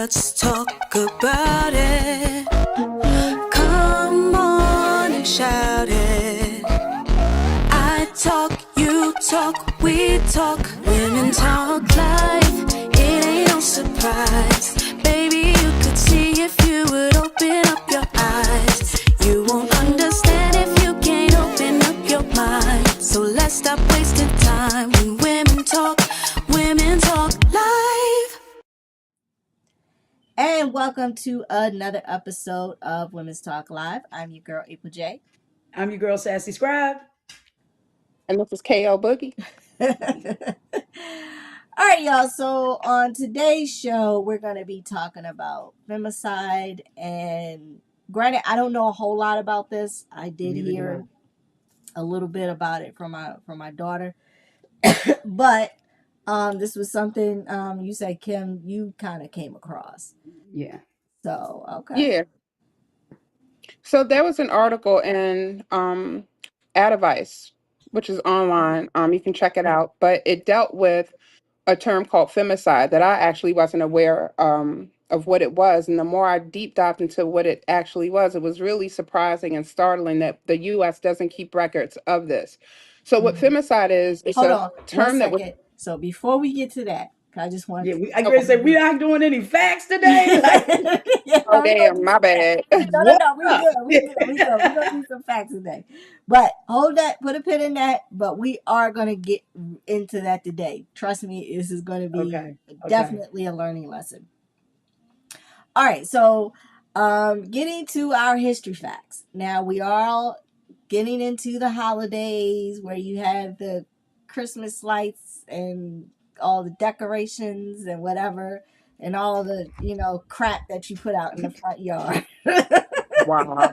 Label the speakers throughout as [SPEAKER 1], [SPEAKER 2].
[SPEAKER 1] let's talk about it. Come on and shout it. I talk, you talk, we talk. Women talk life, it ain't no surprise. Baby, you could see if you would open up your eyes. You won't understand if you can't open up your mind. So let's stop wasting time when women talk live.
[SPEAKER 2] And welcome to another episode of Women's Talk Live. I'm your girl, April J.
[SPEAKER 3] I'm your girl, SassyScribe.
[SPEAKER 4] And this is KO Boogie.
[SPEAKER 2] All right, y'all. So on today's show, we're going to be talking about femicide. And granted, I don't know a whole lot about this. I did
[SPEAKER 3] Neither do
[SPEAKER 2] hear a little bit about it from my daughter. But this was something you said, Kim, you kind of came across.
[SPEAKER 3] Yeah.
[SPEAKER 2] So, okay.
[SPEAKER 4] Yeah. So there was an article in Advice, which is online. You can check it out, but it dealt with a term called femicide that I actually wasn't aware of what it was. And the more I deep dived into what it actually was, it was really surprising and startling that the U.S. doesn't keep records of this. So what femicide is, it's
[SPEAKER 2] Hold
[SPEAKER 4] a
[SPEAKER 2] on
[SPEAKER 4] term that
[SPEAKER 2] 1
[SPEAKER 4] was.
[SPEAKER 2] second. So before we get to that, I just want
[SPEAKER 3] Yeah,
[SPEAKER 2] to.
[SPEAKER 3] I going to say, we're not doing any facts today. Like,
[SPEAKER 2] Yeah,
[SPEAKER 4] Oh,
[SPEAKER 2] we're gonna
[SPEAKER 4] damn,
[SPEAKER 2] do
[SPEAKER 4] my
[SPEAKER 2] some facts.
[SPEAKER 4] bad.
[SPEAKER 3] what
[SPEAKER 2] No, we
[SPEAKER 3] up?
[SPEAKER 2] good. We're gonna do some facts today. But hold that, put a pin in that. But we are gonna get into that today. Trust me, this is gonna be
[SPEAKER 3] Okay.
[SPEAKER 2] definitely a learning lesson. All right, so getting to our history facts. Now we are all getting into the holidays where you have the Christmas lights and all the decorations and whatever and all the, crap that you put out in the front yard.
[SPEAKER 4] Wow.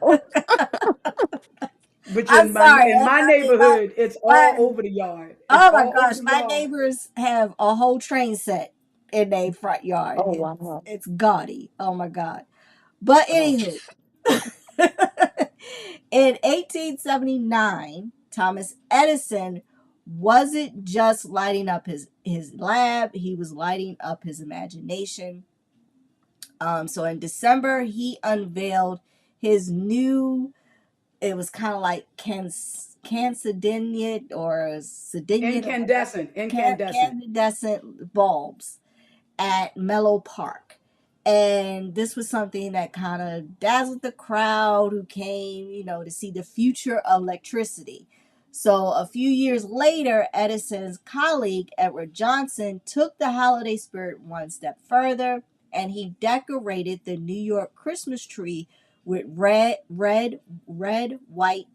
[SPEAKER 3] Which
[SPEAKER 2] I'm sorry.
[SPEAKER 3] in my neighborhood, it's all over the yard. It's
[SPEAKER 2] Oh my
[SPEAKER 3] all over
[SPEAKER 2] gosh,
[SPEAKER 3] the
[SPEAKER 2] my
[SPEAKER 3] yard.
[SPEAKER 2] neighbors have a whole train set in their front yard.
[SPEAKER 4] Oh,
[SPEAKER 2] It's,
[SPEAKER 4] wow.
[SPEAKER 2] it's gaudy. Oh my God. But
[SPEAKER 3] Oh,
[SPEAKER 2] anywho, in 1879, Thomas Edison wasn't just lighting up his lab, he was lighting up his imagination. So in December, he unveiled his new, it was kind of like cancidiniate or sediniate, incandescent bulbs at Mellow Park. And this was something that kind of dazzled the crowd who came, to see the future of electricity. So a few years later, Edison's colleague, Edward Johnson, took the holiday spirit one step further, and he decorated the New York Christmas tree with red, white,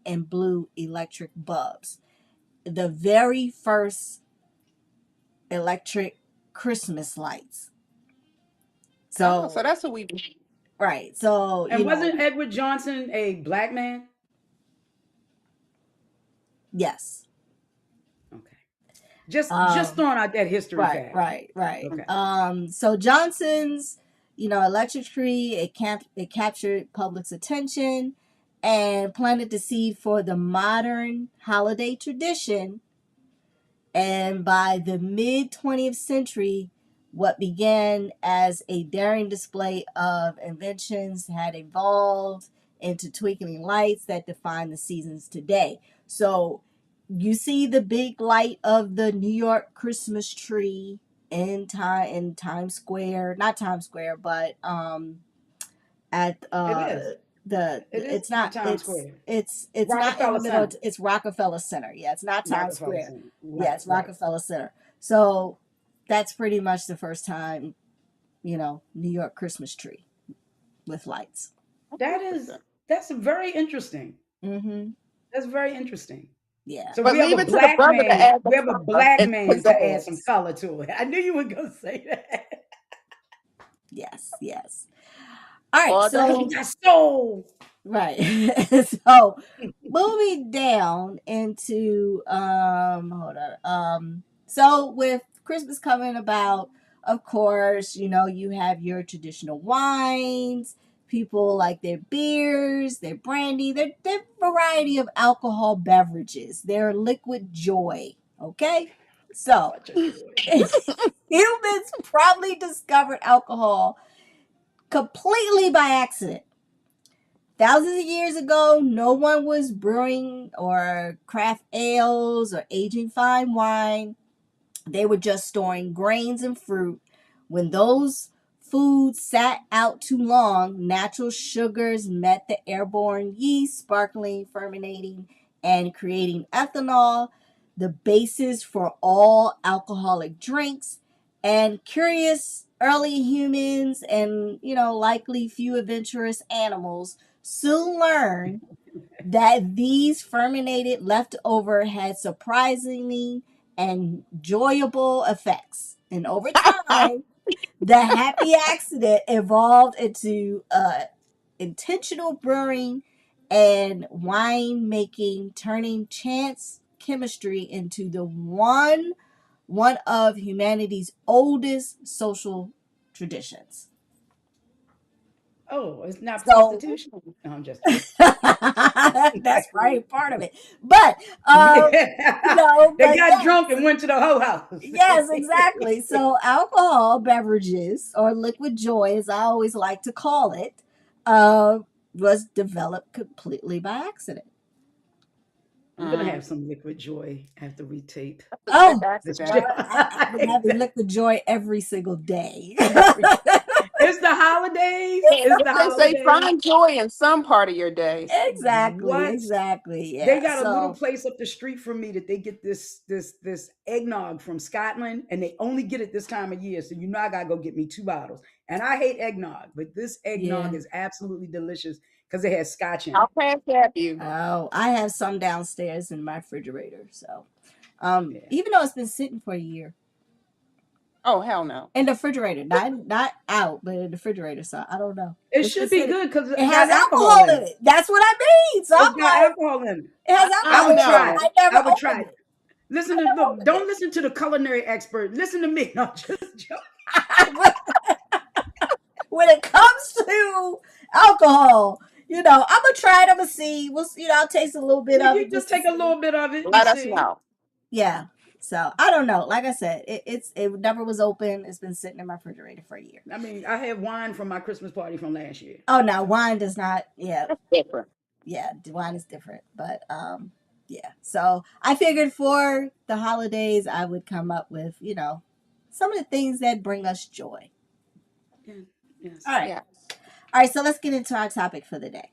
[SPEAKER 2] and blue electric bulbs. The very first electric Christmas lights.
[SPEAKER 4] Oh,
[SPEAKER 2] So,
[SPEAKER 4] so that's what we.
[SPEAKER 2] right. So,
[SPEAKER 3] and wasn't Edward Johnson a black man?
[SPEAKER 2] yes.
[SPEAKER 3] Okay. Just throwing out that history fact.
[SPEAKER 2] Right.
[SPEAKER 3] Okay.
[SPEAKER 2] So Johnson's, electric tree, it captured public's attention and planted the seed for the modern holiday tradition. And by the mid 20th century, what began as a daring display of inventions had evolved into twinkling lights that define the seasons today. So you see the big light of the New York Christmas tree in Times Square, not Times Square, but at
[SPEAKER 3] It is. It is
[SPEAKER 2] it's not
[SPEAKER 3] Times Square.
[SPEAKER 2] it's not in the
[SPEAKER 3] Rockefeller
[SPEAKER 2] middle.
[SPEAKER 3] Center.
[SPEAKER 2] It's Rockefeller Center. Yeah, it's not Times
[SPEAKER 3] Rockefeller
[SPEAKER 2] Square.
[SPEAKER 3] Center.
[SPEAKER 2] Yeah, it's
[SPEAKER 3] Right.
[SPEAKER 2] Rockefeller Center. So that's pretty much the first time, New York Christmas tree with lights.
[SPEAKER 3] That's very interesting.
[SPEAKER 2] Mm-hmm.
[SPEAKER 3] That's very interesting.
[SPEAKER 2] Yeah.
[SPEAKER 3] So
[SPEAKER 4] But
[SPEAKER 3] we have
[SPEAKER 4] leave
[SPEAKER 3] a
[SPEAKER 4] it to the
[SPEAKER 3] black
[SPEAKER 4] brother to
[SPEAKER 3] man.
[SPEAKER 4] add the
[SPEAKER 3] We have a
[SPEAKER 4] color
[SPEAKER 3] black
[SPEAKER 4] and
[SPEAKER 3] man to add some
[SPEAKER 4] pizzazz.
[SPEAKER 3] color to it. I knew you were gonna say that.
[SPEAKER 2] Yes. All right.
[SPEAKER 4] Or
[SPEAKER 2] So
[SPEAKER 3] That's so.
[SPEAKER 2] right. So moving down into hold on. So with Christmas coming about, of course, you have your traditional wines. People like their beers, their brandy, their variety of alcohol beverages, their liquid joy. Okay? So
[SPEAKER 3] Such a joy.
[SPEAKER 2] humans probably discovered alcohol completely by accident. Thousands of years ago, no one was brewing or craft ales or aging fine wine. They were just storing grains and fruit. When those foods sat out too long, natural sugars met the airborne yeast, sparkling, fermenting, and creating ethanol, the basis for all alcoholic drinks. And curious early humans and, likely few adventurous animals soon learned that these fermented leftover had surprisingly enjoyable effects. And over time, the happy accident evolved into intentional brewing and wine making, turning chance chemistry into the one of humanity's oldest social traditions.
[SPEAKER 3] Oh, it's not
[SPEAKER 2] So
[SPEAKER 3] prostitution. No, I'm just kidding.
[SPEAKER 2] that's probably part of it. But
[SPEAKER 3] They
[SPEAKER 2] but
[SPEAKER 3] got
[SPEAKER 2] yes,
[SPEAKER 3] drunk and went to the hoe house.
[SPEAKER 2] yes, exactly. So alcohol beverages or liquid joy, as I always like to call it, uh, was developed completely by accident.
[SPEAKER 3] I'm gonna
[SPEAKER 4] Mm.
[SPEAKER 3] have some liquid joy after we tape
[SPEAKER 4] That's a quick
[SPEAKER 2] Oh,
[SPEAKER 3] this
[SPEAKER 2] girl,
[SPEAKER 4] accident.
[SPEAKER 3] job.
[SPEAKER 2] I've been having liquid joy every single day.
[SPEAKER 3] It's the holidays.
[SPEAKER 4] Hey,
[SPEAKER 3] It's
[SPEAKER 4] what
[SPEAKER 3] the
[SPEAKER 4] they say,
[SPEAKER 3] holidays.
[SPEAKER 4] find joy in some part of your day.
[SPEAKER 2] Exactly,
[SPEAKER 3] What?
[SPEAKER 2] exactly.
[SPEAKER 3] They
[SPEAKER 2] Yeah.
[SPEAKER 3] got a little
[SPEAKER 2] So,
[SPEAKER 3] place up the street from me that they get this eggnog from Scotland, and they only get it this time of year. So I gotta go get me 2 bottles. And I hate eggnog, but this eggnog
[SPEAKER 2] yeah.
[SPEAKER 3] is absolutely delicious because it has scotch in
[SPEAKER 4] I'll
[SPEAKER 3] it.
[SPEAKER 4] pass that you.
[SPEAKER 2] Oh, I have some downstairs in my refrigerator. So,
[SPEAKER 3] Yeah.
[SPEAKER 2] even though it's been sitting for a year
[SPEAKER 4] Oh, hell no.
[SPEAKER 2] in the refrigerator, not out, but in the refrigerator. So I don't know.
[SPEAKER 3] It
[SPEAKER 2] It's been
[SPEAKER 3] should be
[SPEAKER 2] sitting.
[SPEAKER 3] good because
[SPEAKER 2] It
[SPEAKER 3] it
[SPEAKER 2] has
[SPEAKER 3] got alcohol
[SPEAKER 2] alcohol
[SPEAKER 3] in
[SPEAKER 2] in
[SPEAKER 3] it.
[SPEAKER 2] it. That's what I mean. So
[SPEAKER 3] It's
[SPEAKER 2] I'm
[SPEAKER 3] got
[SPEAKER 2] like,
[SPEAKER 3] alcohol in it.
[SPEAKER 2] it has
[SPEAKER 3] I
[SPEAKER 2] alcohol
[SPEAKER 3] would
[SPEAKER 2] in it.
[SPEAKER 3] try it.
[SPEAKER 4] No.
[SPEAKER 2] I never
[SPEAKER 3] I would try
[SPEAKER 2] opened
[SPEAKER 3] it.
[SPEAKER 2] it.
[SPEAKER 3] Listen
[SPEAKER 2] I
[SPEAKER 3] to
[SPEAKER 2] never
[SPEAKER 3] look.
[SPEAKER 2] opened
[SPEAKER 3] Don't
[SPEAKER 2] it.
[SPEAKER 3] listen to the culinary expert. Listen to me. No, just joke.
[SPEAKER 2] When it comes to alcohol, I'm gonna try it. I'm gonna see. I'll taste a little bit
[SPEAKER 3] Yeah,
[SPEAKER 2] of
[SPEAKER 3] you
[SPEAKER 2] it
[SPEAKER 3] just
[SPEAKER 2] just to
[SPEAKER 3] take a
[SPEAKER 2] see.
[SPEAKER 3] little bit of it and
[SPEAKER 4] Let us
[SPEAKER 3] see.
[SPEAKER 4] know.
[SPEAKER 2] Yeah. So I don't know. Like I said, it never was open. It's been sitting in my refrigerator for a year.
[SPEAKER 3] I mean, I had wine from my Christmas party from last year.
[SPEAKER 2] Oh no, wine does not. Yeah,
[SPEAKER 4] That's different.
[SPEAKER 2] yeah, wine is different. But yeah. So I figured for the holidays, I would come up with some of the things that bring us joy.
[SPEAKER 3] Yeah.
[SPEAKER 2] All
[SPEAKER 3] Yes.
[SPEAKER 2] right,
[SPEAKER 4] Yes.
[SPEAKER 2] all right. So let's get into our topic for the day.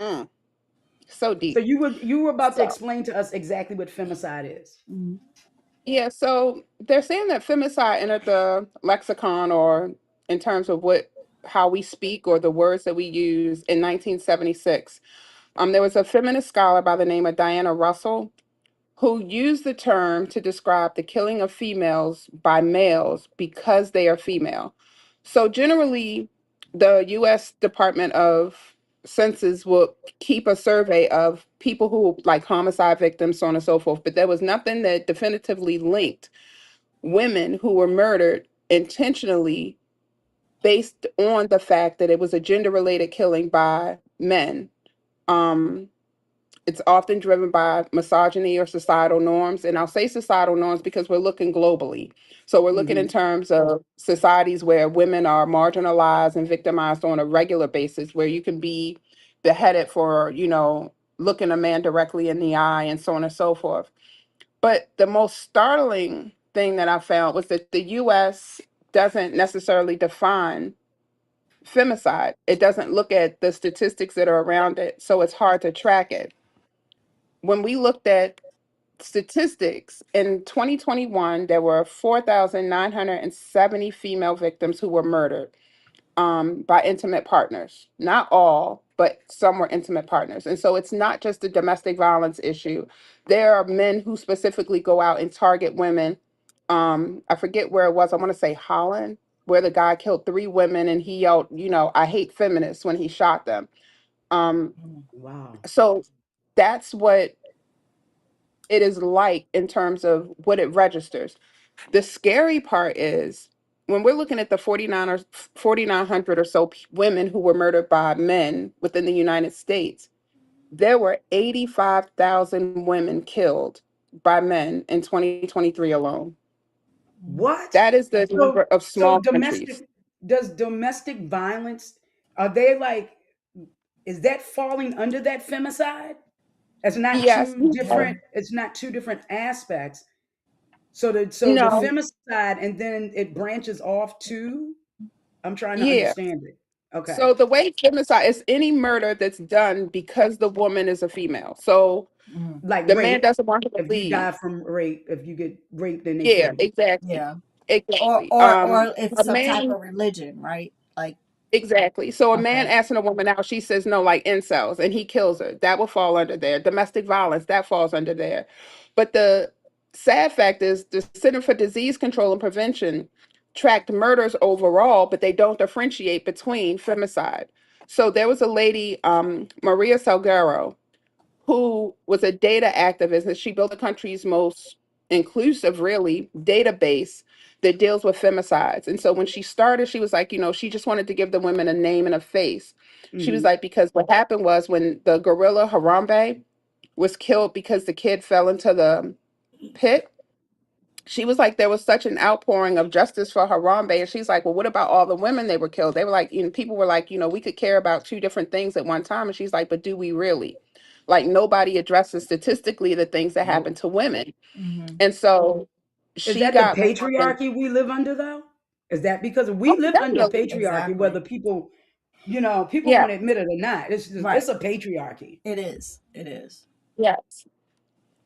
[SPEAKER 4] Mm. So
[SPEAKER 3] So
[SPEAKER 4] deep.
[SPEAKER 3] you were about to
[SPEAKER 4] So,
[SPEAKER 3] explain to us exactly what femicide is.
[SPEAKER 2] Mm-hmm.
[SPEAKER 4] yeah, so they're saying that femicide entered the lexicon or in terms of how we speak or the words that we use in 1976. There was a feminist scholar by the name of Diana Russell who used the term to describe the killing of females by males because they are female. So generally, the US Department of Census will keep a survey of people who like homicide victims, so on and so forth, but there was nothing that definitively linked women who were murdered intentionally based on the fact that it was a gender related killing by men. Um, it's often driven by misogyny or societal norms. And I'll say societal norms because we're looking globally. So we're looking in
[SPEAKER 3] Hmm.
[SPEAKER 4] terms of societies where women are marginalized and victimized on a regular basis, where you can be beheaded for, looking a man directly in the eye and so on and so forth. But the most startling thing that I found was that the US doesn't necessarily define femicide. It doesn't look at the statistics that are around it. So it's hard to track it. When we looked at statistics in 2021, there were 4,970 female victims who were murdered by intimate partners. Not all, but some were intimate partners. And so it's not just a domestic violence issue. There are men who specifically go out and target women. I forget where it was. I want to say Holland, where the guy killed 3 women and he yelled, I hate feminists when he shot them. Um,
[SPEAKER 3] Wow.
[SPEAKER 4] so that's what it is like in terms of what it registers. The scary part is when we're looking at the 4,900 or so women who were murdered by men within the United States, there were 85,000 women killed by men in 2023 alone.
[SPEAKER 3] What?
[SPEAKER 4] That is the number
[SPEAKER 3] So
[SPEAKER 4] of
[SPEAKER 3] so
[SPEAKER 4] small
[SPEAKER 3] domestic
[SPEAKER 4] countries.
[SPEAKER 3] does domestic violence, are they like, is that falling under that femicide? It's not
[SPEAKER 4] Yes.
[SPEAKER 3] two different, it's not two different aspects. So the
[SPEAKER 4] No.
[SPEAKER 3] femicide, and then it branches off to, I'm trying to
[SPEAKER 4] Yeah.
[SPEAKER 3] understand it. Okay.
[SPEAKER 4] So the way femicide is any murder that's done because the woman is a female. So
[SPEAKER 2] Mhm.
[SPEAKER 3] Like
[SPEAKER 4] the man
[SPEAKER 3] rape.
[SPEAKER 4] doesn't want her to
[SPEAKER 3] If you die
[SPEAKER 4] leave.
[SPEAKER 3] from rape, if you get raped, then they
[SPEAKER 4] Yeah,
[SPEAKER 3] kill you.
[SPEAKER 4] exactly.
[SPEAKER 2] Yeah.
[SPEAKER 4] Exactly.
[SPEAKER 2] Or it's
[SPEAKER 4] A
[SPEAKER 2] some type
[SPEAKER 4] man
[SPEAKER 2] of religion, right? Like,
[SPEAKER 4] exactly. So a man
[SPEAKER 2] okay.
[SPEAKER 4] asking a woman out, she says no, like incels, and he kills her. That will fall under there. Domestic violence, that falls under there. But the sad fact is the Center for Disease Control and Prevention tracked murders overall, but they don't differentiate between femicide. So there was a lady, Maria Salguero, who was a data activist, and she built the country's most inclusive, really, database that deals with femicides. And so when she started, she was like, she just wanted to give the women a name and a face. She was
[SPEAKER 3] Hmm.
[SPEAKER 4] like, because what happened was when the gorilla Harambe was killed because the kid fell into the pit, she was like, there was such an outpouring of justice for Harambe. And she's like, well, what about all the women they were killed? They were like, people were like, we could care about two different things at one time. And she's like, but do we really? Like, nobody addresses statistically the things that happen
[SPEAKER 3] Nope.
[SPEAKER 4] to women.
[SPEAKER 2] Hmm.
[SPEAKER 4] And so
[SPEAKER 3] Is
[SPEAKER 4] she
[SPEAKER 3] that the
[SPEAKER 4] got more than,
[SPEAKER 3] patriarchy we live under, though? Is that because we
[SPEAKER 4] oh,
[SPEAKER 3] live under
[SPEAKER 4] definitely.
[SPEAKER 3] patriarchy, whether
[SPEAKER 2] Exactly.
[SPEAKER 3] people
[SPEAKER 4] Yeah.
[SPEAKER 3] want to admit it or not?
[SPEAKER 2] Right.
[SPEAKER 3] It's a patriarchy.
[SPEAKER 2] It is. It is.
[SPEAKER 4] Yes.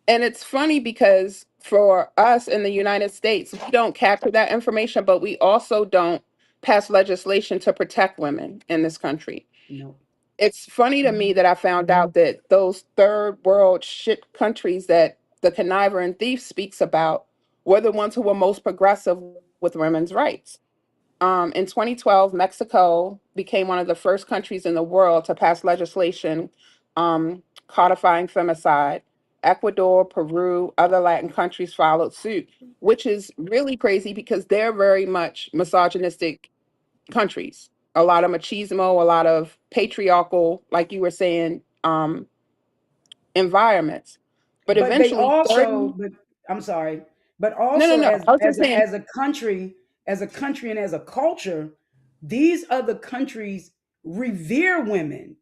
[SPEAKER 4] And it's funny because for us in the United States, we don't capture that information, but we also don't pass legislation to protect women in this country.
[SPEAKER 3] No.
[SPEAKER 4] It's funny to me
[SPEAKER 2] Mhm.
[SPEAKER 4] that I found out that those third world shit countries that the conniver and thief speaks about were the ones who were most progressive with women's rights. In 2012, Mexico became one of the first countries in the world to pass legislation codifying femicide. Ecuador, Peru, other Latin countries followed suit, which is really crazy because they're very much misogynistic countries. A lot of machismo, a lot of patriarchal, like you were saying, environments. But
[SPEAKER 3] But they
[SPEAKER 4] eventually,
[SPEAKER 3] also,
[SPEAKER 4] 30,
[SPEAKER 3] but I'm sorry, but
[SPEAKER 4] no, no,
[SPEAKER 3] also
[SPEAKER 4] no.
[SPEAKER 3] as
[SPEAKER 4] I was just
[SPEAKER 3] as a,
[SPEAKER 4] saying,
[SPEAKER 3] as a country, and as a culture, these other countries revere women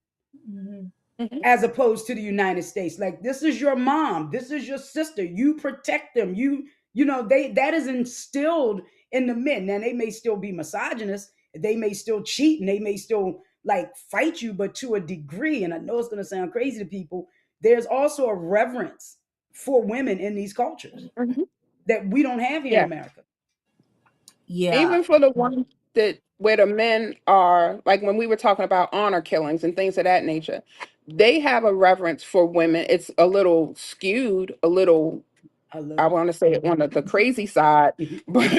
[SPEAKER 2] Mhm.
[SPEAKER 4] mhm,
[SPEAKER 3] as opposed to the United States. Like, this is your mom, this is your sister. You protect them. They, that is instilled in the men. Now they may still be misogynist, they may still cheat, and they may still like fight you, but to a degree. And I know it's going to sound crazy to people. There's also a reverence for women in these cultures
[SPEAKER 4] mhm,
[SPEAKER 3] that we don't have here in
[SPEAKER 4] yeah.
[SPEAKER 3] America.
[SPEAKER 2] Yeah.
[SPEAKER 4] Even for the ones that where the men are like when we were talking about honor killings and things of that nature, they have a reverence for women. It's a little skewed, a little
[SPEAKER 3] A
[SPEAKER 4] I
[SPEAKER 3] little.
[SPEAKER 4] want to say it on the crazy side, but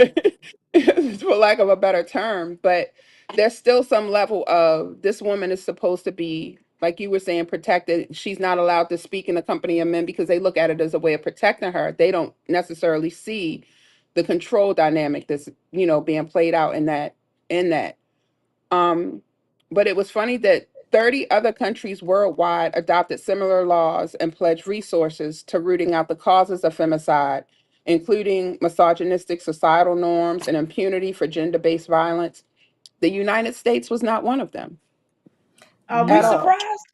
[SPEAKER 4] for lack of a better term, but there's still some level of this woman is supposed to be, like you were saying, protected. She's not allowed to speak in the company of men because they look at it as a way of protecting her. They don't necessarily see the control dynamic that's, being played out in that. Um, but it was funny that 30 other countries worldwide adopted similar laws and pledged resources to rooting out the causes of femicide, including misogynistic societal norms and impunity for gender based violence. The United States was not one of them
[SPEAKER 3] Are we
[SPEAKER 4] at
[SPEAKER 2] No.
[SPEAKER 4] all.
[SPEAKER 3] surprised?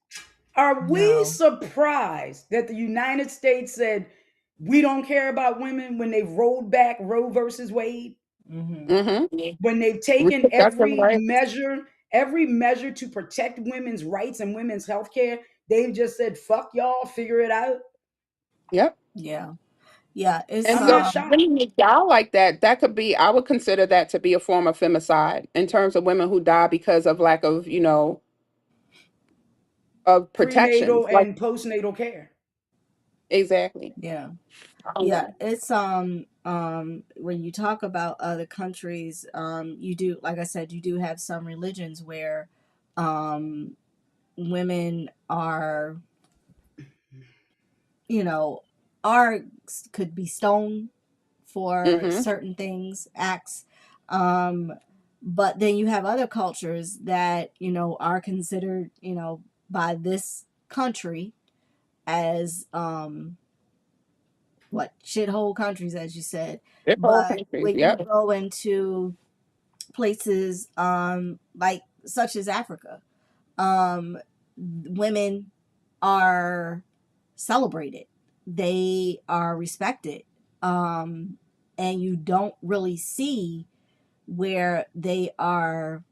[SPEAKER 3] Are we
[SPEAKER 2] No.
[SPEAKER 3] surprised that the United States said we don't care about women when they rolled back Roe versus Wade?
[SPEAKER 2] Hmm.
[SPEAKER 4] Mm-hmm.
[SPEAKER 3] When they've taken
[SPEAKER 4] Reproductive rights.
[SPEAKER 3] every measure to protect women's rights and women's health care, they've just said, fuck y'all, figure it out.
[SPEAKER 4] Yep.
[SPEAKER 2] Yeah. Yeah. It's
[SPEAKER 4] And
[SPEAKER 3] I'm not
[SPEAKER 4] so
[SPEAKER 3] shocked.
[SPEAKER 4] women who die like that, that could be, I would consider that to be a form of femicide in terms of women who die because of lack of, of protections.
[SPEAKER 3] Prenatal
[SPEAKER 4] Like,
[SPEAKER 3] and postnatal care.
[SPEAKER 4] exactly.
[SPEAKER 2] Yeah. Yeah.
[SPEAKER 4] Um,
[SPEAKER 2] It's when you talk about other countries, you do, like I said, you do have some religions where um women are, you know, are could be stoned for
[SPEAKER 4] mhm,
[SPEAKER 2] certain things, acts. Um, but then you have other cultures that, are considered, by this country as what shithole countries, as you said.
[SPEAKER 4] they're all
[SPEAKER 2] But
[SPEAKER 4] countries.
[SPEAKER 2] when you
[SPEAKER 4] Yep.
[SPEAKER 2] go into places like such as Africa, women are celebrated, they are respected, and you don't really see where they are,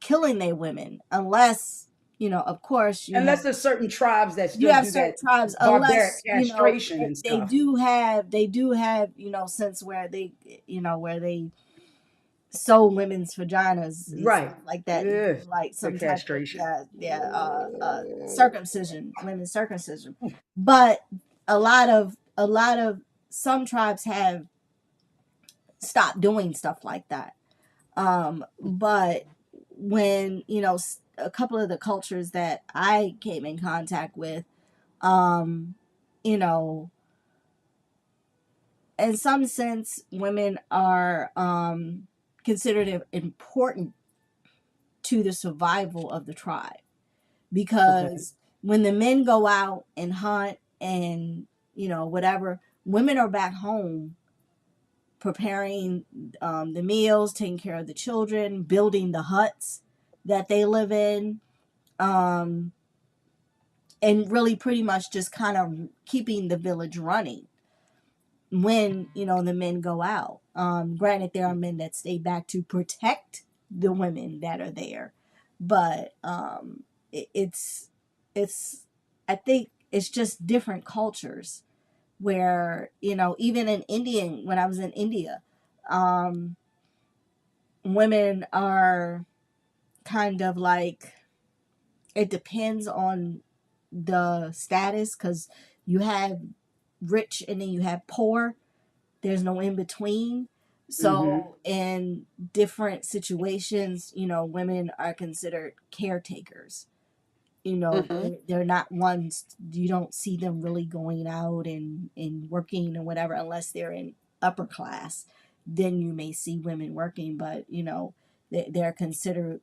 [SPEAKER 2] killing their women, unless, of course,
[SPEAKER 3] Unless there's certain tribes that
[SPEAKER 2] you
[SPEAKER 3] still
[SPEAKER 2] have
[SPEAKER 3] do
[SPEAKER 2] certain
[SPEAKER 3] that
[SPEAKER 2] tribes,
[SPEAKER 3] barbaric
[SPEAKER 2] unless,
[SPEAKER 3] castration
[SPEAKER 2] they,
[SPEAKER 3] and
[SPEAKER 2] they
[SPEAKER 3] stuff.
[SPEAKER 2] do have they do have sense where they, where they sew women's vaginas and
[SPEAKER 3] Right.
[SPEAKER 2] stuff like that, to
[SPEAKER 3] Ugh,
[SPEAKER 2] do like
[SPEAKER 3] the
[SPEAKER 2] some type of,
[SPEAKER 3] castration.
[SPEAKER 2] circumcision, women's circumcision. But a lot of some tribes have stopped doing stuff like that. But when, a couple of the cultures that I came in contact with, um, you know, in some sense, women are considered important to the survival of the tribe,
[SPEAKER 3] Okay.
[SPEAKER 2] because when the men go out and hunt and, whatever, women are back home preparing the meals, taking care of the children, building the huts that they live in, um, and really pretty much just kind of keeping the village running when, the men go out. Granted, there are men that stay back to protect the women that are there, but it's I think it's just different cultures where, even in Indian when I was in India, um, women are kind of like, it depends on the status, because you have rich and then you have poor. There's no in between.
[SPEAKER 3] Mm-hmm.
[SPEAKER 2] So in different situations, women are considered caretakers.
[SPEAKER 4] Mm-hmm.
[SPEAKER 2] They're not ones, you don't see them really going out and working or whatever, unless they're in upper class. Then you may see women working, but they're considered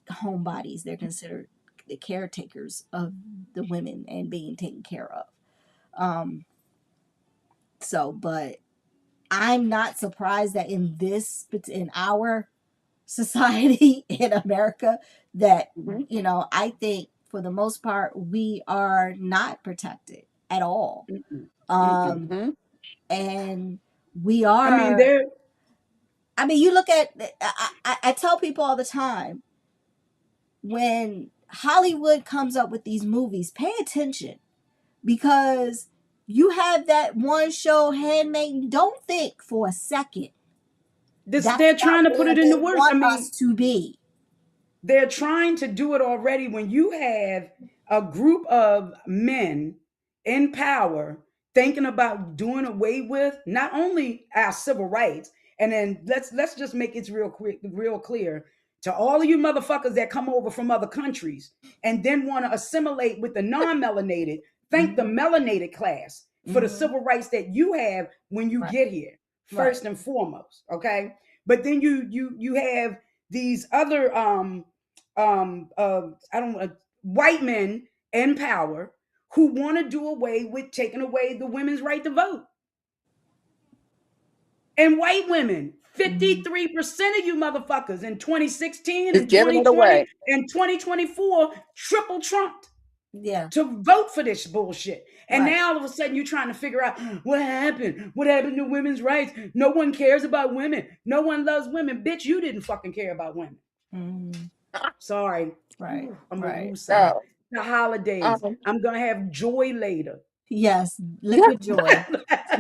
[SPEAKER 2] homebodies. They're considered the caretakers of the women and being taken care of. Um, but I'm not surprised that in our society in America, that,
[SPEAKER 4] Mm-hmm.
[SPEAKER 2] I think for the most part we are not protected at all.
[SPEAKER 3] Mm-mm. Mm-mm.
[SPEAKER 2] Um, and we
[SPEAKER 3] I mean,
[SPEAKER 2] are.
[SPEAKER 3] there.
[SPEAKER 2] I mean, you look at. I tell people all the time, when Hollywood comes up with these movies, pay attention, because you have that one show, Handmaiden. Don't think for a second that's
[SPEAKER 3] They're
[SPEAKER 2] not
[SPEAKER 3] trying to put
[SPEAKER 2] where
[SPEAKER 3] it in
[SPEAKER 2] they
[SPEAKER 3] the works. I
[SPEAKER 2] want us
[SPEAKER 3] mean,
[SPEAKER 2] to be.
[SPEAKER 3] they're trying to do it already when you have a group of men in power thinking about doing away with not only our civil rights, and then let's just make it real quick, real clear to all of you motherfuckers that come over from other countries and then want to assimilate with the non-melanated. Thank the
[SPEAKER 2] Mm-hmm.
[SPEAKER 3] melanated class for the
[SPEAKER 2] Mm-hmm.
[SPEAKER 3] civil rights that you have when you
[SPEAKER 2] Right.
[SPEAKER 3] get here,
[SPEAKER 2] Right.
[SPEAKER 3] first and foremost. Okay, but then you have these other I don't white men in power who want to do away with taking away the women's right to vote. And white women,
[SPEAKER 2] Mm-hmm.
[SPEAKER 3] 53% of you motherfuckers in 2016
[SPEAKER 4] Just
[SPEAKER 3] and
[SPEAKER 4] giving it
[SPEAKER 3] 2020
[SPEAKER 4] away.
[SPEAKER 3] and 2024 triple trumped
[SPEAKER 2] Yeah.
[SPEAKER 3] to vote for this bullshit. And
[SPEAKER 2] Right.
[SPEAKER 3] now all of a sudden you're trying to figure out what happened. What happened to women's rights? No one cares about women. No one loves women. Bitch, you didn't fucking care about women.
[SPEAKER 2] Mm-hmm.
[SPEAKER 3] Sorry.
[SPEAKER 2] Right.
[SPEAKER 3] I'm a
[SPEAKER 2] Right.
[SPEAKER 3] woosah.
[SPEAKER 4] Oh,
[SPEAKER 3] The holidays.
[SPEAKER 4] um,
[SPEAKER 3] I'm gonna have joy later.
[SPEAKER 2] Yes.
[SPEAKER 4] yeah,
[SPEAKER 2] Liquid joy.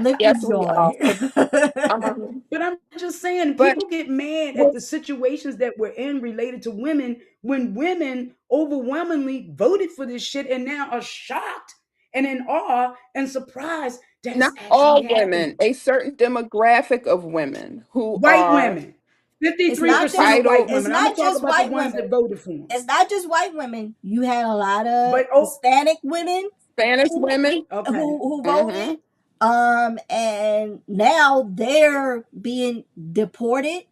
[SPEAKER 2] Liquid
[SPEAKER 4] yes, we are.
[SPEAKER 2] joy.
[SPEAKER 3] But I'm just saying,
[SPEAKER 4] But
[SPEAKER 3] people get mad at the
[SPEAKER 4] with
[SPEAKER 3] situations that we're in related to women when women overwhelmingly voted for this shit and now are shocked and in awe and surprised that
[SPEAKER 4] not
[SPEAKER 3] it's
[SPEAKER 4] all
[SPEAKER 3] actually
[SPEAKER 4] women,
[SPEAKER 3] happening.
[SPEAKER 4] a certain demographic of women who
[SPEAKER 3] White
[SPEAKER 4] are
[SPEAKER 3] women,
[SPEAKER 2] it's not
[SPEAKER 3] 53%
[SPEAKER 2] just
[SPEAKER 3] of white
[SPEAKER 4] entitled.
[SPEAKER 2] it's
[SPEAKER 3] women. I'm gonna
[SPEAKER 2] not
[SPEAKER 3] talk
[SPEAKER 2] just
[SPEAKER 3] about the
[SPEAKER 2] white
[SPEAKER 3] ones
[SPEAKER 2] women.
[SPEAKER 3] that voted for them.
[SPEAKER 2] It's not just white women. You had a lot of
[SPEAKER 3] But oh,
[SPEAKER 2] Hispanic women
[SPEAKER 4] Spanish
[SPEAKER 2] who
[SPEAKER 4] women.
[SPEAKER 3] okay.
[SPEAKER 2] voted.
[SPEAKER 4] Mm-hmm.
[SPEAKER 2] And now they're being deported.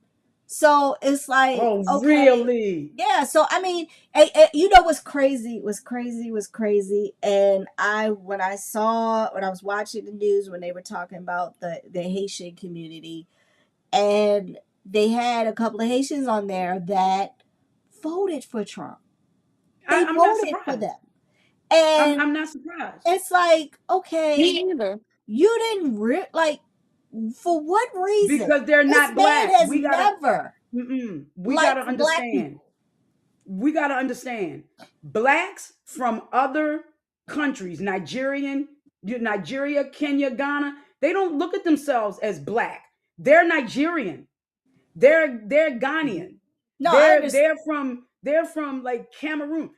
[SPEAKER 2] So it's like,
[SPEAKER 3] Oh,
[SPEAKER 2] okay,
[SPEAKER 3] really?
[SPEAKER 2] yeah. So I mean, what's crazy? Was crazy. And when I was watching the news when they were talking about the Haitian community, and they had a couple of Haitians on there that voted for Trump. They
[SPEAKER 3] I'm not
[SPEAKER 2] voted for
[SPEAKER 3] surprised.
[SPEAKER 2] them. And
[SPEAKER 3] I'm not surprised
[SPEAKER 2] it's like, okay,
[SPEAKER 4] Me either.
[SPEAKER 2] you didn't like, for what reason?
[SPEAKER 3] because they're
[SPEAKER 2] This
[SPEAKER 3] not
[SPEAKER 2] man
[SPEAKER 3] black.
[SPEAKER 2] has never
[SPEAKER 3] We gotta
[SPEAKER 2] liked black
[SPEAKER 3] understand.
[SPEAKER 2] people.
[SPEAKER 3] We gotta understand. Blacks from other countries, Nigeria, Kenya, Ghana, they don't look at themselves as black. They're Nigerian. They're Ghanaian.
[SPEAKER 2] No, I understand.
[SPEAKER 3] They're from like Cameroon.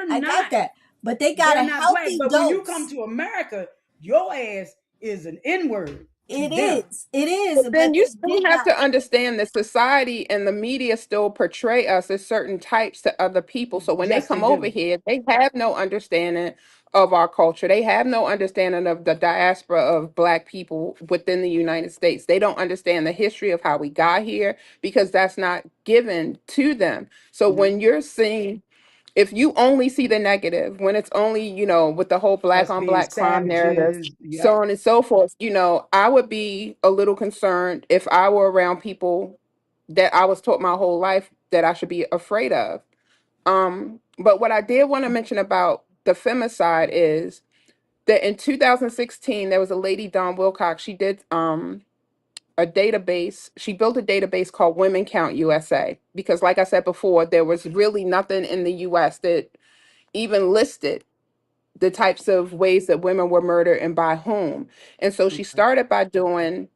[SPEAKER 2] I got that. But they got
[SPEAKER 3] They're
[SPEAKER 2] a
[SPEAKER 3] not black.
[SPEAKER 2] healthy
[SPEAKER 3] But when you come
[SPEAKER 2] dose.
[SPEAKER 3] to America, your ass is an N-word to
[SPEAKER 2] It
[SPEAKER 3] them.
[SPEAKER 2] is. It is.
[SPEAKER 4] But then
[SPEAKER 2] But
[SPEAKER 4] you
[SPEAKER 2] they
[SPEAKER 4] still
[SPEAKER 2] did
[SPEAKER 4] have
[SPEAKER 2] not.
[SPEAKER 4] to understand that society and the media still portray us as certain types to other people. So when they
[SPEAKER 3] Yes, they
[SPEAKER 4] come over
[SPEAKER 3] do.
[SPEAKER 4] here, they have no understanding of our culture. They have no understanding of the diaspora of Black people within the United States. They don't understand the history of how we got here because that's not given to them. So
[SPEAKER 3] Mhm.
[SPEAKER 4] when you're seeing if you only see the negative, when it's only, with the whole black
[SPEAKER 3] Us
[SPEAKER 4] on
[SPEAKER 3] being
[SPEAKER 4] black crime narrative,
[SPEAKER 3] savages. Yep.
[SPEAKER 4] so on and so forth, I would be a little concerned if I were around people that I was taught my whole life that I should be afraid of. But what I did want to mention about the femicide is that in 2016, there was a lady, Dawn Wilcox, she did a database. She built a database called Women Count USA because, like I said before, there was really nothing in the US that even listed the types of ways that women were murdered and by whom. And so she
[SPEAKER 3] Okay.
[SPEAKER 4] started by doing,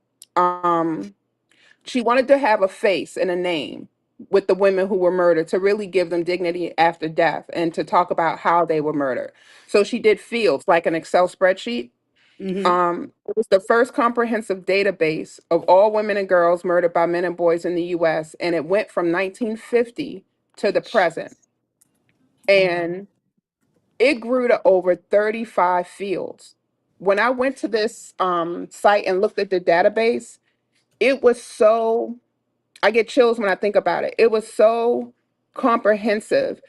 [SPEAKER 4] she wanted to have a face and a name with the women who were murdered to really give them dignity after death and to talk about how they were murdered. So she did fields like an Excel spreadsheet.
[SPEAKER 3] Mm-hmm.
[SPEAKER 4] It was the first comprehensive database of all women and girls murdered by men and boys in the US, and it went from 1950 to the present. And it grew to over 35 fields. When I went to this site and looked at the database, it was so, I get chills when I think about it. It was so comprehensive.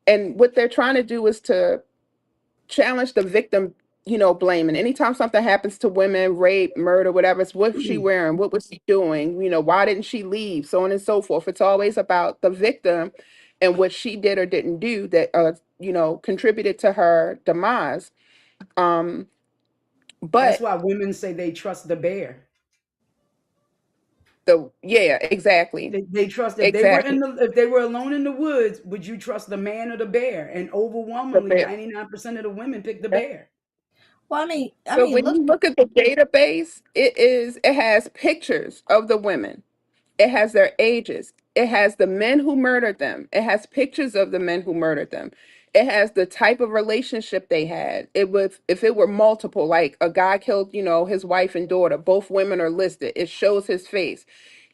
[SPEAKER 4] And what they're trying to do is to challenge the victim, blaming. Anytime something happens to women, rape, murder, whatever, it's what was she wearing? What was she doing? Why didn't she leave? So on and so forth. It's always about the victim and what she did or didn't do that, contributed to her demise. Um,
[SPEAKER 3] That's
[SPEAKER 4] but
[SPEAKER 3] why women say they trust the bear.
[SPEAKER 4] yeah, exactly.
[SPEAKER 3] They trust
[SPEAKER 4] Exactly.
[SPEAKER 3] if they were alone in the woods, would you trust the man or the bear? And
[SPEAKER 4] The
[SPEAKER 3] overwhelmingly,
[SPEAKER 4] bear.
[SPEAKER 3] 99% of the women pick the bear.
[SPEAKER 2] Well, I
[SPEAKER 4] But
[SPEAKER 2] mean,
[SPEAKER 4] when
[SPEAKER 2] look.
[SPEAKER 4] you look at the database, it has pictures of the women. It has their ages. It has the men who murdered them. It has pictures of the men who murdered them. It has the type of relationship they had. It was if it were multiple, like a guy killed, his wife and daughter. Both women are listed. It shows his face.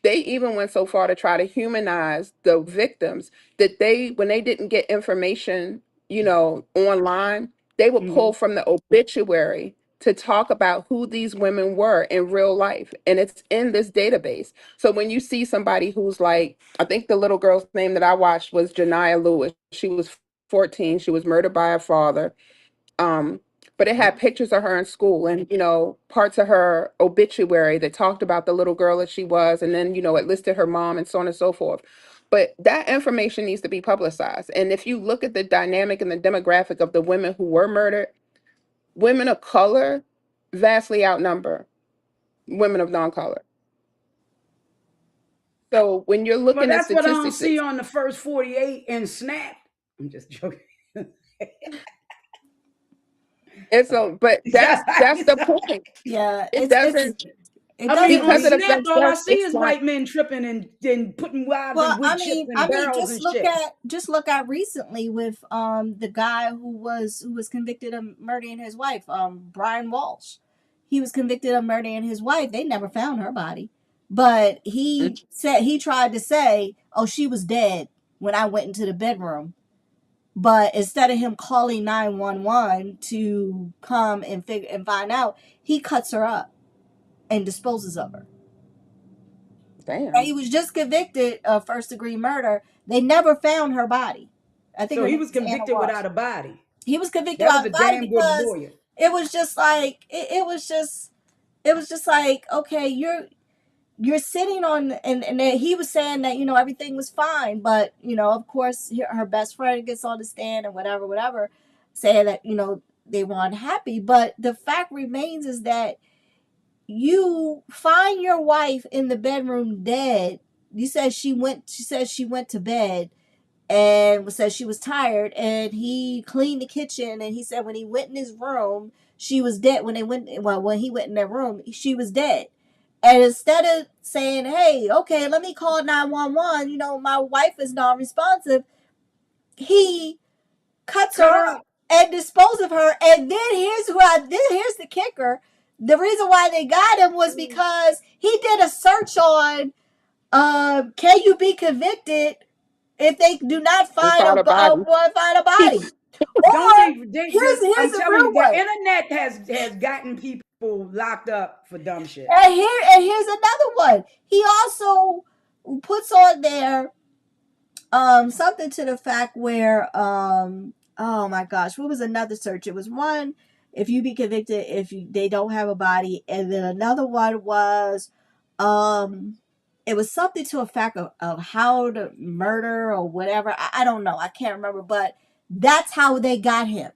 [SPEAKER 4] They even went so far to try to humanize the victims that when they didn't get information, online, they would
[SPEAKER 3] Hmm.
[SPEAKER 4] pull from the obituary to talk about who these women were in real life. And it's in this database. So when you see somebody who's like, I think the little girl's name that I watched was Janiyah Lewis. She was 14. She was murdered by her father. Um, but it had pictures of her in school and, parts of her obituary that talked about the little girl that she was. And then, it listed her mom and so on and so forth. But that information needs to be publicized. And if you look at the dynamic and the demographic of the women who were murdered, women of color vastly outnumber women of non-color. So when you're
[SPEAKER 3] Well,
[SPEAKER 4] looking at
[SPEAKER 3] that's what I don't
[SPEAKER 4] statistics,
[SPEAKER 3] see on the first 48 and Snap. I'm just joking.
[SPEAKER 4] but that's the point.
[SPEAKER 2] Yeah,
[SPEAKER 4] It doesn't
[SPEAKER 2] it
[SPEAKER 3] I mean,
[SPEAKER 2] doesn't
[SPEAKER 3] on
[SPEAKER 4] because of
[SPEAKER 2] read.
[SPEAKER 4] the
[SPEAKER 3] Snap,
[SPEAKER 4] fact
[SPEAKER 3] all I
[SPEAKER 4] that
[SPEAKER 3] see
[SPEAKER 4] it's
[SPEAKER 3] is
[SPEAKER 4] not
[SPEAKER 3] white men tripping and putting wives
[SPEAKER 2] Well,
[SPEAKER 3] in wood chips and
[SPEAKER 2] I mean,
[SPEAKER 3] barrels and shit.
[SPEAKER 2] just look at recently with the guy who was convicted of murdering his wife, Brian Walsh. He was convicted of murdering his wife. They never found her body, but he tried to say, "Oh, she was dead when I went into the bedroom." But instead of him calling 911 to come and figure and find out, he cuts her up and disposes of her. And
[SPEAKER 4] damn.
[SPEAKER 2] he was just convicted of first degree murder. They never found her body. I think
[SPEAKER 3] So
[SPEAKER 2] her
[SPEAKER 3] he
[SPEAKER 2] name
[SPEAKER 3] was
[SPEAKER 2] is Anna
[SPEAKER 3] convicted
[SPEAKER 2] Walsh.
[SPEAKER 3] without a body.
[SPEAKER 2] He was convicted
[SPEAKER 3] That was
[SPEAKER 2] without
[SPEAKER 3] a
[SPEAKER 2] a body
[SPEAKER 3] damn good
[SPEAKER 2] because
[SPEAKER 3] lawyer.
[SPEAKER 2] it was just like it was just like, okay, you're sitting on, and then he was saying that, everything was fine, but, of course, her best friend gets on the stand and whatever, saying that, they weren't happy. But the fact remains is that you find your wife in the bedroom dead. You said she said she went to bed and said she was tired, and he cleaned the kitchen, and he said when he went in his room, she was dead. When he went in their room, she was dead. And instead of saying, hey, okay, let me call 911, my wife is non-responsive, he cuts
[SPEAKER 3] Cut
[SPEAKER 2] her
[SPEAKER 3] her
[SPEAKER 2] up
[SPEAKER 3] up.
[SPEAKER 2] and disposes of her. And then here's the kicker. The reason why they got him was because he did a search on, can you be convicted if they do not find
[SPEAKER 4] Without a body.
[SPEAKER 2] find a body?
[SPEAKER 3] Don't
[SPEAKER 2] Or
[SPEAKER 3] they
[SPEAKER 2] here's
[SPEAKER 3] just, I'm
[SPEAKER 2] a
[SPEAKER 3] telling
[SPEAKER 2] real
[SPEAKER 3] you, the
[SPEAKER 2] one.
[SPEAKER 3] internet has gotten people locked up for dumb shit.
[SPEAKER 2] And here's another one. He also puts on there something to the fact where oh my gosh, what was another search? It was one, if you be convicted if they don't have a body, and then another one was it was something to a fact of how to murder or whatever. I don't know, I can't remember, but that's how they got him,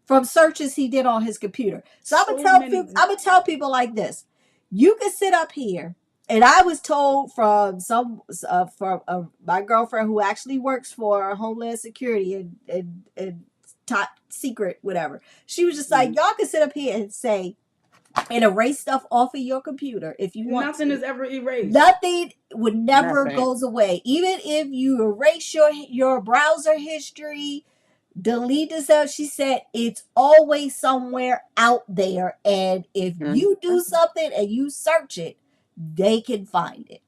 [SPEAKER 2] from searches he did on his computer. So
[SPEAKER 3] So many.
[SPEAKER 2] I'm gonna tell people like this: you can sit up here, and I was told from my girlfriend who actually works for Homeland Security and top secret whatever. She was just like, y'all can sit up here and say and erase stuff off of your computer if you want
[SPEAKER 3] Nothing
[SPEAKER 2] to.
[SPEAKER 3] is ever erased.
[SPEAKER 2] Nothing would never
[SPEAKER 4] Nothing.
[SPEAKER 2] goes away, even if you erase your browser history, delete this out. She said it's always somewhere out there, and if you do something and you search it, they can find it.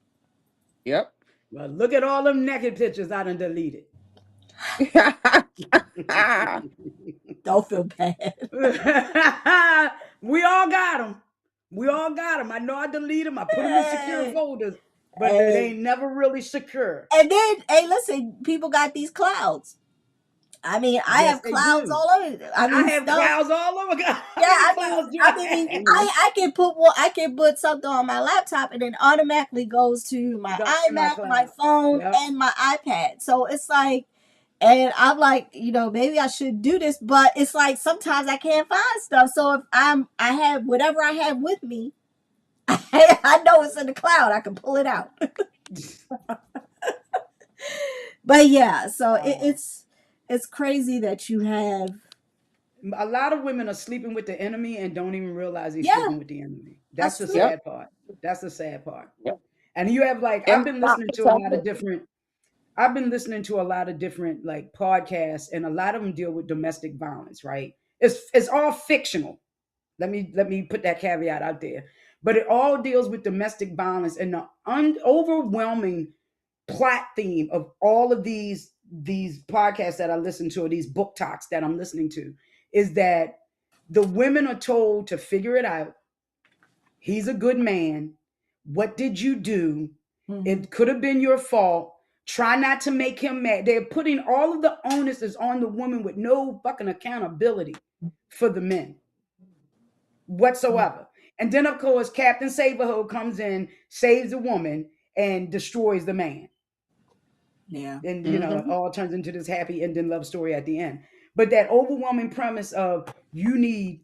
[SPEAKER 4] Yep.
[SPEAKER 3] Well, look at all them naked pictures I done deleted.
[SPEAKER 2] Don't feel bad.
[SPEAKER 3] We all got them. We all got them. I know I delete them. I put them in secure folders, but it ain't never really secure.
[SPEAKER 2] And then, hey, listen, people got these clouds. I mean, I
[SPEAKER 3] Yes,
[SPEAKER 2] have
[SPEAKER 3] they
[SPEAKER 2] clouds
[SPEAKER 3] do.
[SPEAKER 2] all over. I mean,
[SPEAKER 3] I have
[SPEAKER 2] stuff.
[SPEAKER 3] clouds all over. God,
[SPEAKER 2] Yeah,
[SPEAKER 3] how many clouds do I have?
[SPEAKER 2] I can put something on my laptop and it automatically goes to my
[SPEAKER 3] Go to my
[SPEAKER 2] iMac, my
[SPEAKER 3] cloud.
[SPEAKER 2] phone,
[SPEAKER 3] Yep.
[SPEAKER 2] and my iPad. So it's like, and I'm like, maybe I should do this, but it's like sometimes I can't find stuff. So if I have whatever I have with me, I know it's in the cloud. I can pull it out. But yeah, so it's crazy that you have.
[SPEAKER 3] A lot of women are sleeping with the enemy and don't even realize they're
[SPEAKER 2] Yeah,
[SPEAKER 3] sleeping with the enemy. That's the
[SPEAKER 2] that's true.
[SPEAKER 4] Yep.
[SPEAKER 3] sad part. That's the sad part.
[SPEAKER 4] Yep.
[SPEAKER 3] And you have like,
[SPEAKER 4] And not protected.
[SPEAKER 3] I've been listening to a lot of different like podcasts, and a lot of them deal with domestic violence, right? It's all fictional. Let me put that caveat out there. But it all deals with domestic violence, and the overwhelming plot theme of all of these podcasts that I listen to, or these book talks that I'm listening to, is that the women are told to figure it out. He's a good man. What did you do?
[SPEAKER 2] Mm-hmm.
[SPEAKER 3] It could have been your fault. Try not to make him mad. They're putting all of the onus is on the woman with no fucking accountability for the men whatsoever. And then, of course, Captain Saberho comes in, saves the woman, and destroys the man.
[SPEAKER 2] Yeah.
[SPEAKER 3] And, it all turns into this happy ending love story at the end. But that overwhelming premise of you need,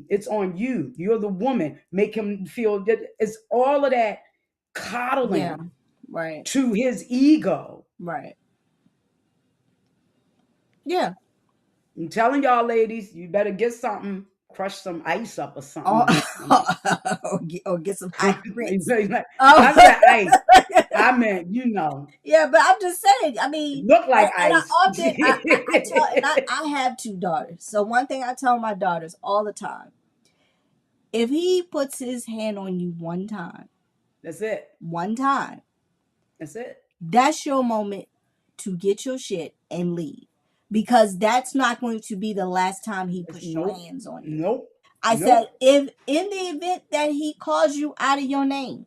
[SPEAKER 3] it's on you. You're the woman. Make him feel that it's all of that coddling
[SPEAKER 2] Yeah. Right.
[SPEAKER 3] to his ego.
[SPEAKER 2] Right. Yeah.
[SPEAKER 3] I'm telling y'all, ladies, you better get something, crush some ice up or something.
[SPEAKER 2] Or get some hot grits.
[SPEAKER 3] I said ice. I meant,
[SPEAKER 2] Yeah, but I'm just saying. I mean,
[SPEAKER 3] look like
[SPEAKER 2] and I
[SPEAKER 3] ice.
[SPEAKER 2] often I tell, and I have two daughters. So one thing I tell my daughters all the time: if he puts his hand on you one time,
[SPEAKER 3] That's it.
[SPEAKER 2] that's your moment to get your shit and leave, because that's not going to be the last time he puts your hands on you.
[SPEAKER 3] Nope.
[SPEAKER 2] I said, if in the event that he calls you out of your name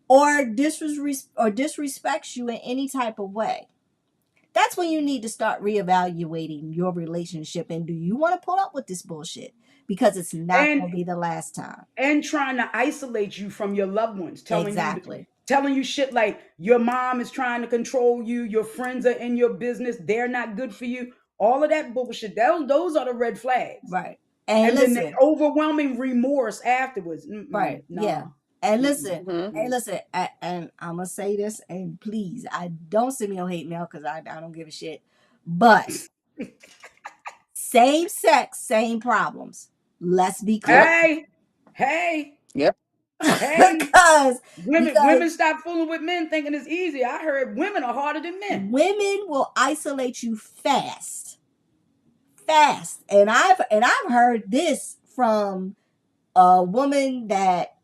[SPEAKER 2] or disrespects you in any type of way, that's when you need to start reevaluating your relationship. And do you want to put up with this bullshit? because it's not
[SPEAKER 3] And
[SPEAKER 2] going to be the last time.
[SPEAKER 3] and trying to isolate you from your loved ones,
[SPEAKER 2] Exactly.
[SPEAKER 3] telling you shit like your mom is trying to control you, your friends are in your business, they're not good for you. All of that bullshit. Those are the red flags.
[SPEAKER 2] Right. And
[SPEAKER 3] And then the
[SPEAKER 2] listen,
[SPEAKER 3] overwhelming remorse afterwards.
[SPEAKER 2] right. Yeah.
[SPEAKER 3] Nah.
[SPEAKER 2] And
[SPEAKER 3] Mm-mm,
[SPEAKER 2] listen,
[SPEAKER 4] Mm-hmm.
[SPEAKER 2] and
[SPEAKER 3] mm-mm.
[SPEAKER 2] listen, and I'm going to say this, and please, I don't send me no hate mail because I don't give a shit. But same sex, same problems. Let's be clear.
[SPEAKER 4] Yep.
[SPEAKER 3] Hey, hey,
[SPEAKER 4] Yep.
[SPEAKER 3] hey.
[SPEAKER 2] because
[SPEAKER 3] Women stop fooling with men thinking it's easy. I heard women are harder than men.
[SPEAKER 2] women will isolate you fast. And I've heard this from a woman that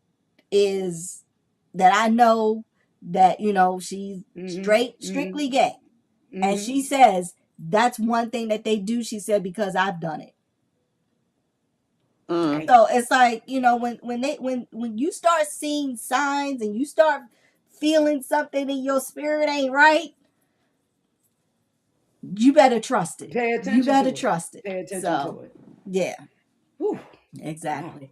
[SPEAKER 2] I know that, you know, she's strictly gay. And she says that's one thing that they do, she said, because I've done it.
[SPEAKER 4] Mm.
[SPEAKER 2] So it's like, you know, when you start seeing signs and you start feeling something in your spirit ain't right, you better trust it.
[SPEAKER 3] Pay
[SPEAKER 2] You
[SPEAKER 3] attention
[SPEAKER 2] better
[SPEAKER 3] to it.
[SPEAKER 2] trust it.
[SPEAKER 3] Pay attention
[SPEAKER 2] So
[SPEAKER 3] to it.
[SPEAKER 2] yeah,
[SPEAKER 3] Whew. Wow.
[SPEAKER 2] exactly.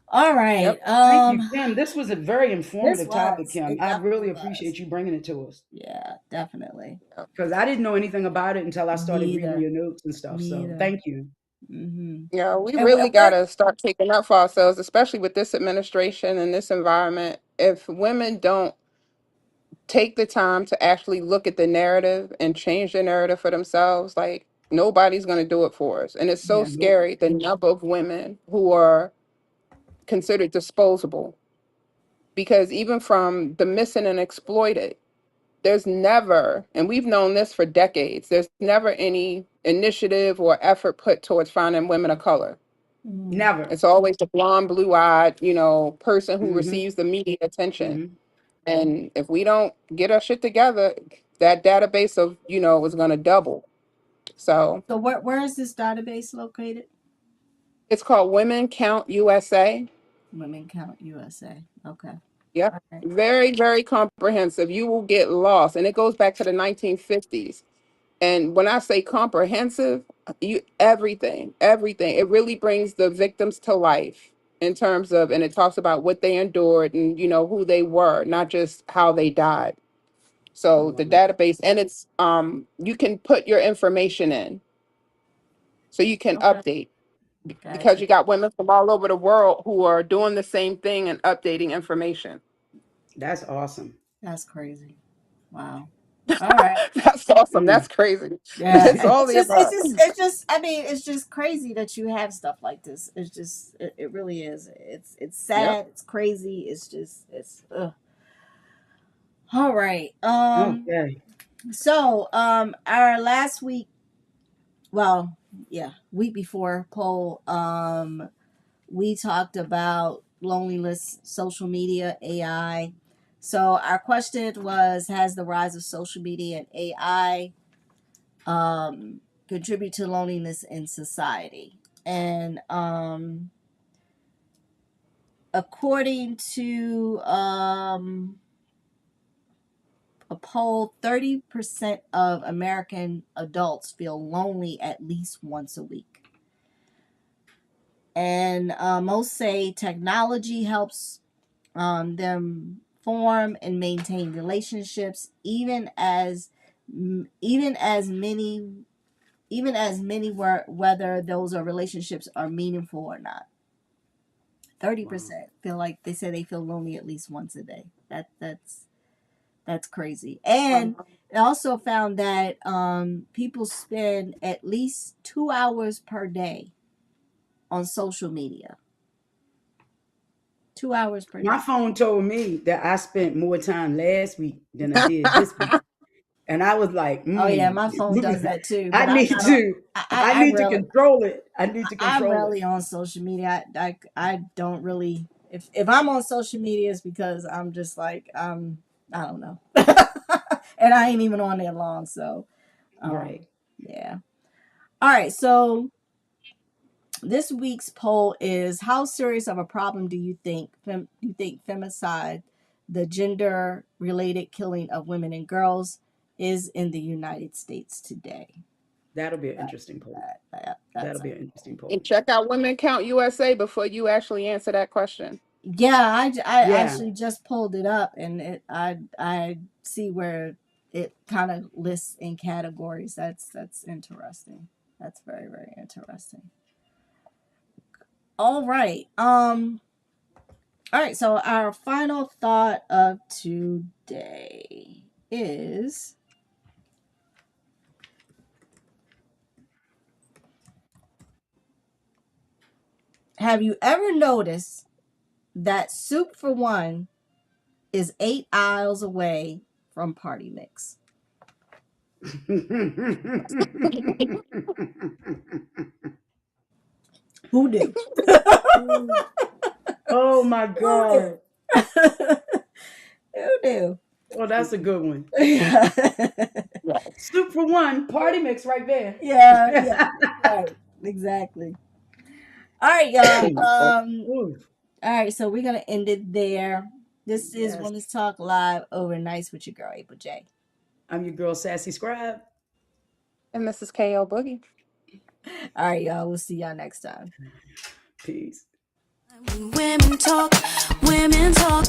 [SPEAKER 2] All right.
[SPEAKER 4] Yep.
[SPEAKER 3] Thank you, Kim. This was a very informative topic, Kim.
[SPEAKER 2] It
[SPEAKER 3] I really
[SPEAKER 2] definitely was.
[SPEAKER 3] appreciate you bringing it to us
[SPEAKER 2] Yeah, definitely.
[SPEAKER 3] because I didn't know anything about it until I
[SPEAKER 2] Me
[SPEAKER 3] started reading
[SPEAKER 2] either.
[SPEAKER 3] your notes and stuff.
[SPEAKER 2] Me
[SPEAKER 3] So
[SPEAKER 2] either.
[SPEAKER 3] thank you.
[SPEAKER 2] Mm-hmm.
[SPEAKER 4] Yeah, we
[SPEAKER 2] And
[SPEAKER 4] really got
[SPEAKER 2] we're
[SPEAKER 4] to start taking up for ourselves, especially with this administration and this environment. If women don't take the time to actually look at the narrative and change the narrative for themselves, like nobody's going to do it for us. And it's so
[SPEAKER 3] Yeah, nope.
[SPEAKER 4] scary the number of women who are considered disposable because even from the missing and exploited, there's never, and we've known this for decades, there's never any initiative or effort put towards finding women of color.
[SPEAKER 2] mm,
[SPEAKER 3] Never.
[SPEAKER 4] It's always the blonde, blue-eyed, person who
[SPEAKER 3] Mm-hmm.
[SPEAKER 4] receives the media attention.
[SPEAKER 3] Mm-hmm.
[SPEAKER 4] And if we don't get our shit together, that database of, is going to double. So
[SPEAKER 2] so where is this database located?
[SPEAKER 4] it's called Women Count USA.
[SPEAKER 2] Women Count USA. Okay.
[SPEAKER 4] Yep.
[SPEAKER 2] All right.
[SPEAKER 4] Very, very comprehensive. You will get lost. And it goes back to the 1950s. And when I say comprehensive, everything. It really brings the victims to life in terms of, and it talks about what they endured and, who they were, not just how they died.
[SPEAKER 3] Oh,
[SPEAKER 4] So the
[SPEAKER 3] wow.
[SPEAKER 4] database, and it's, you can put your information in so you can
[SPEAKER 2] Okay.
[SPEAKER 4] update because
[SPEAKER 2] Gotcha.
[SPEAKER 4] you got women from all over the world who are doing the same thing and updating information.
[SPEAKER 3] That's awesome.
[SPEAKER 2] That's crazy. Wow. All right.
[SPEAKER 4] That's awesome.
[SPEAKER 3] Mm.
[SPEAKER 4] That's crazy.
[SPEAKER 2] Yeah.
[SPEAKER 4] It's all the above.
[SPEAKER 2] I mean, it's just crazy that you have stuff like this. It's just, it really is. It's
[SPEAKER 4] Yep.
[SPEAKER 2] sad. It's crazy. It's, ugh. All right.
[SPEAKER 3] Okay.
[SPEAKER 2] So, our last week, well, yeah, week before poll, we talked about loneliness, social media, AI. So our question was, has the rise of social media and AI contribute to loneliness in society? And according to a poll, 30% of American adults feel lonely at least once a week. And most say technology helps them form and maintain relationships, even as many whether those are relationships are meaningful or not.
[SPEAKER 3] Wow.
[SPEAKER 2] 30% feel like they say they feel lonely at least once a day. That's crazy. And it also found that people spend at least 2 hours per day on social media. 2 hours per
[SPEAKER 3] My
[SPEAKER 2] day.
[SPEAKER 3] phone told me that I spent more time last week than I did this week. And I was like,
[SPEAKER 2] Oh yeah, my phone does that too.
[SPEAKER 3] I
[SPEAKER 2] But
[SPEAKER 3] need to I
[SPEAKER 2] I
[SPEAKER 3] need to
[SPEAKER 2] really,
[SPEAKER 3] control it. I need to
[SPEAKER 2] I'm
[SPEAKER 3] control it.
[SPEAKER 2] rarely on social media. I don't really. If I'm on social media, it's because I'm just like I don't know, and I ain't even on there long. So,
[SPEAKER 3] Right.
[SPEAKER 2] yeah. All right. So this week's poll is: how serious of a problem do you think femicide, the gender-related killing of women and girls, is in the United States today?
[SPEAKER 3] That'll be an interesting poll.
[SPEAKER 2] That's
[SPEAKER 3] That'll be an interesting poll.
[SPEAKER 4] And check out Women Count USA before you actually answer that question.
[SPEAKER 2] yeah. I
[SPEAKER 3] Yeah.
[SPEAKER 2] actually just pulled it up, and I see where it kind of lists in categories. That's interesting. That's very, very interesting. All right. All right. So our final thought of today is, have you ever noticed that Soup for One is 8 aisles away from Party Mix? Who knew?
[SPEAKER 3] Oh my God.
[SPEAKER 2] Who knew?
[SPEAKER 3] Oh, that's a good one.
[SPEAKER 2] Yeah.
[SPEAKER 3] Soup for One, Party Mix right there.
[SPEAKER 2] Yeah. Right. Exactly. All right, y'all.
[SPEAKER 3] Ooh,
[SPEAKER 2] All right, so we're gonna end it there. This is
[SPEAKER 3] yes.
[SPEAKER 2] Women's Talk Live over Nights with your girl April J.
[SPEAKER 3] I'm your girl, Sassy Scribe.
[SPEAKER 4] And this is KO Boogie.
[SPEAKER 2] All right, y'all. We'll see y'all next time.
[SPEAKER 3] Peace.
[SPEAKER 1] Women talk, women talk.